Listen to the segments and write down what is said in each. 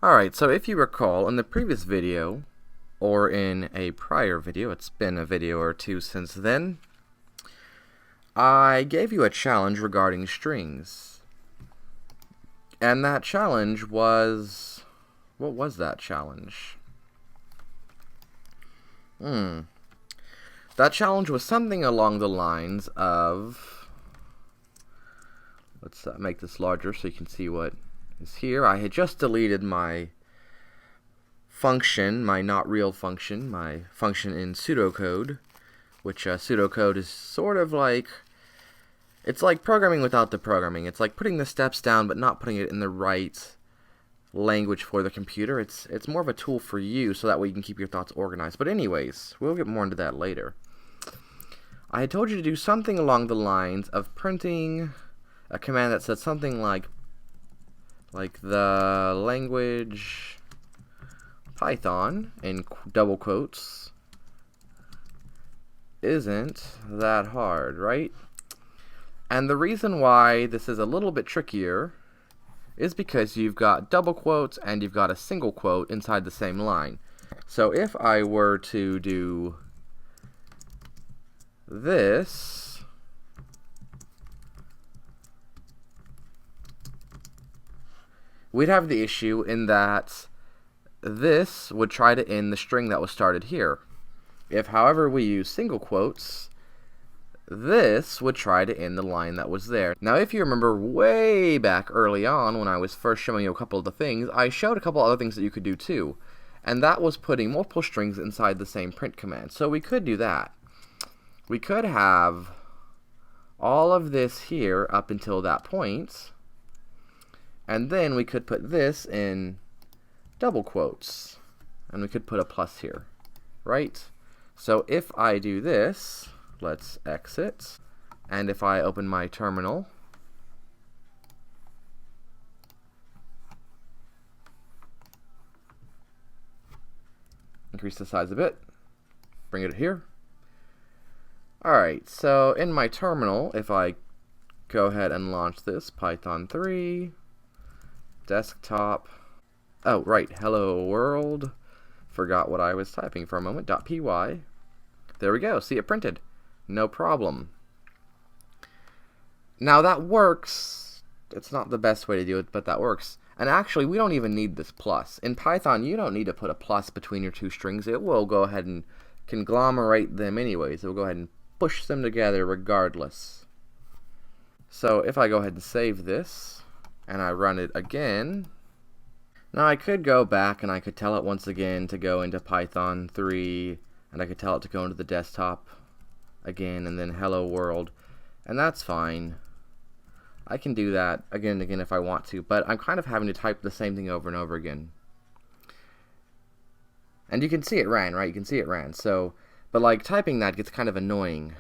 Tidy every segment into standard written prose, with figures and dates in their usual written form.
Alright, so if you recall, in the previous video, or in a prior video, it's been a video or two since then, I gave you a challenge regarding strings. And that challenge was... what was that challenge? That challenge was something along the lines of... let's make this larger so you can see what is here. I had just deleted my function, my not real function, my function in pseudocode, which pseudocode is sort of like... it's like programming without the programming. It's like putting the steps down but not putting it in the right language for the computer. It's more of a tool for you so that way you can keep your thoughts organized. But anyways, we'll get more into that later. I had told you to do something along the lines of printing a command that said something like the language Python, in double quotes, isn't that hard, right? And the reason why this is a little bit trickier is because you've got double quotes and you've got a single quote inside the same line. So if I were to do this, we'd have the issue in that this would try to end the string that was started here. If, however, we use single quotes, this would try to end the line that was there. Now, if you remember way back early on when I was first showing you a couple of the things, I showed a couple other things that you could do too. And that was putting multiple strings inside the same print command. So we could do that. We could have all of this here up until that point. And then we could put this in double quotes. And we could put a plus here, right? So if I do this, let's exit. And if I open my terminal, increase the size a bit, bring it here. Alright, so in my terminal, if I go ahead and launch this, Python 3, desktop, oh right, hello world, forgot what I was typing for a moment, .py, there we go, see it printed, no problem. Now that works, it's not the best way to do it, but that works. And actually, we don't even need this plus. In Python, you don't need to put a plus between your two strings. It will go ahead and conglomerate them anyways. It will go ahead and push them together regardless. So if I go ahead and save this, and I run it again, now I could go back and I could tell it once again to go into Python 3, and I could tell it to go into the desktop again, and then hello world, and that's fine. I can do that again and again if I want to, but I'm kind of having to type the same thing over and over again. And you can see it ran, right? You can see it ran. So, but like typing that gets kind of annoying.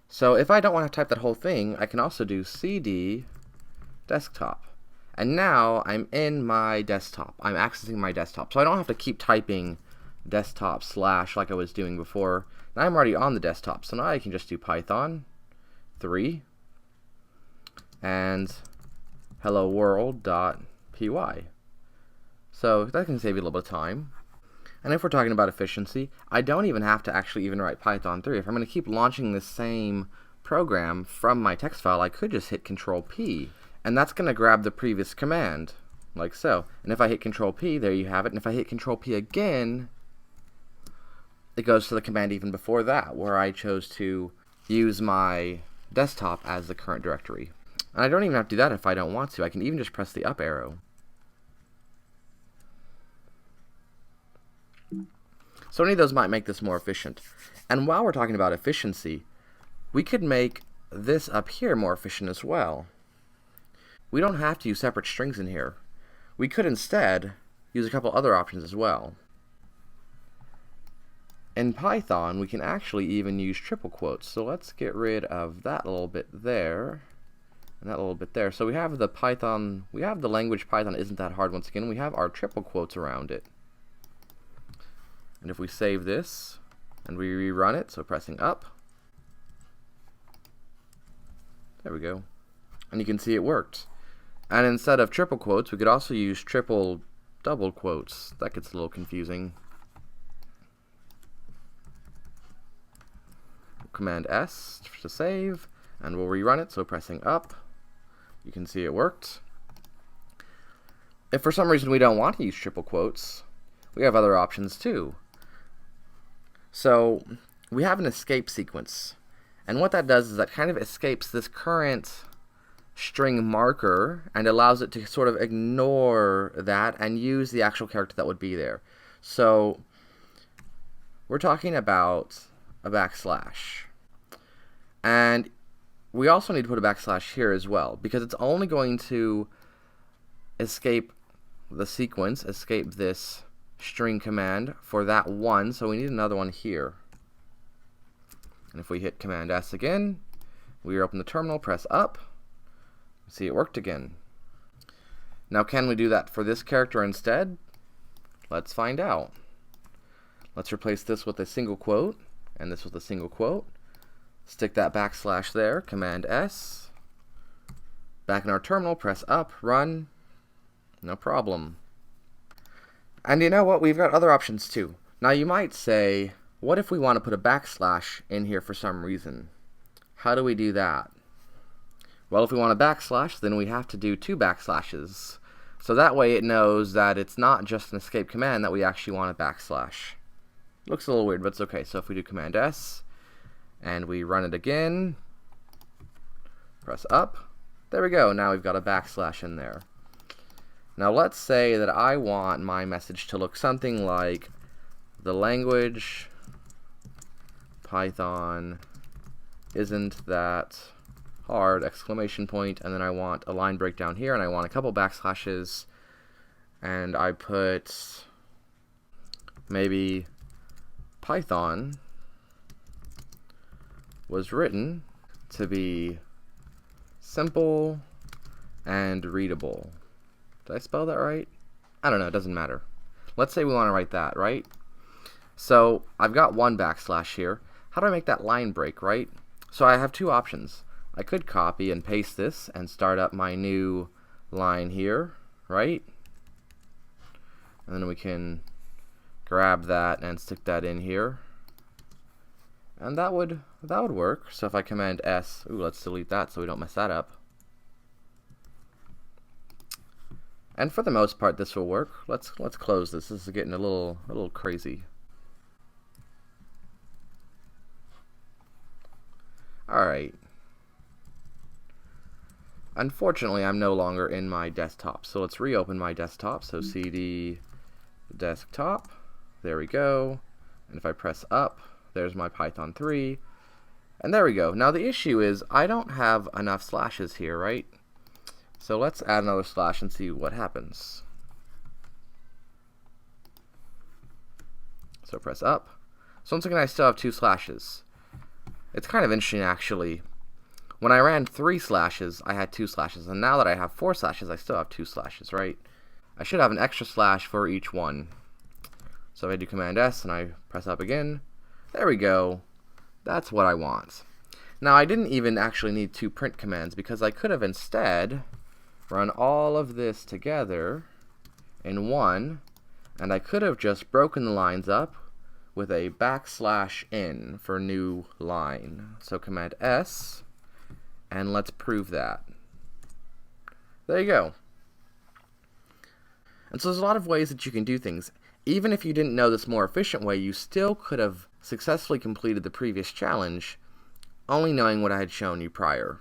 So if I don't want to type that whole thing, I can also do cd desktop. And now I'm in my desktop. I'm accessing my desktop. So I don't have to keep typing desktop / like I was doing before. Now I'm already on the desktop. So now I can just do Python 3 and hello world.py. So that can save you a little bit of time. And if we're talking about efficiency, I don't even have to actually even write Python 3. If I'm going to keep launching this same program from my text file, I could just hit Control P. And that's going to grab the previous command, like so. And if I hit Control P, there you have it. And if I hit Control P again, it goes to the command even before that, where I chose to use my desktop as the current directory. And I don't even have to do that if I don't want to. I can even just press the up arrow. So any of those might make this more efficient. And while we're talking about efficiency, we could make this up here more efficient as well. We don't have to use separate strings in here. We could instead use a couple other options as well. In Python, we can actually even use triple quotes. So let's get rid of that little bit there, and that little bit there. So we have the Python, we have the language Python isn't that hard once again. We have our triple quotes around it. And if we save this and we rerun it, so pressing up, there we go. And you can see it worked. And instead of triple quotes, we could also use triple double quotes. That gets a little confusing. Command S to save, and we'll rerun it, so pressing up. You can see it worked. If for some reason we don't want to use triple quotes, we have other options too. So we have an escape sequence, and what that does is that kind of escapes this current string marker and allows it to sort of ignore that and use the actual character that would be there. So we're talking about a backslash, and we also need to put a backslash here as well, because it's only going to escape the sequence, escape this string command for that one, so we need another one here. And if we hit Command S again, we open the terminal, press up, see it worked again. Now can we do that for this character instead? Let's find out. Let's replace this with a single quote, and this with a single quote. Stick that backslash there, Command S. Back in our terminal, press up, run. No problem. And you know what? We've got other options too. Now you might say, what if we want to put a backslash in here for some reason? How do we do that? Well, if we want a backslash, then we have to do 2 backslashes. So that way it knows that it's not just an escape command, that we actually want a backslash. Looks a little weird, but it's okay. So if we do Command S, and we run it again, press up, there we go. Now we've got a backslash in there. Now let's say that I want my message to look something like the language Python isn't that hard, exclamation point, and then I want a line breakdown here, and I want a couple backslashes, and I put maybe Python was written to be simple and readable. Did I spell that right? I don't know, it doesn't matter. Let's say we want to write that, right? So I've got 1 backslash here. How do I make that line break, right? So I have 2 options. I could copy and paste this and start up my new line here, right? And then we can grab that and stick that in here. And that would work. So if I Command S, ooh, let's delete that so we don't mess that up. And for the most part, this will work. Let's close this. This is getting a little crazy. All right. Unfortunately, I'm no longer in my desktop. So let's reopen my desktop. So CD desktop. There we go. And if I press up, there's my Python 3. And there we go. Now the issue is I don't have enough slashes here, right? So let's add another slash and see what happens. So press up. So once again, I still have 2 slashes. It's kind of interesting, actually. When I ran 3 slashes, I had 2 slashes. And now that I have 4 slashes, I still have 2 slashes, right? I should have an extra slash for each one. So if I do Command S and I press up again, there we go. That's what I want. Now I didn't even actually need 2 print commands, because I could have instead run all of this together in one, and I could have just broken the lines up with a backslash in for new line. So Command S, and let's prove that. There you go. And so there's a lot of ways that you can do things. Even if you didn't know this more efficient way, you still could have successfully completed the previous challenge, only knowing what I had shown you prior.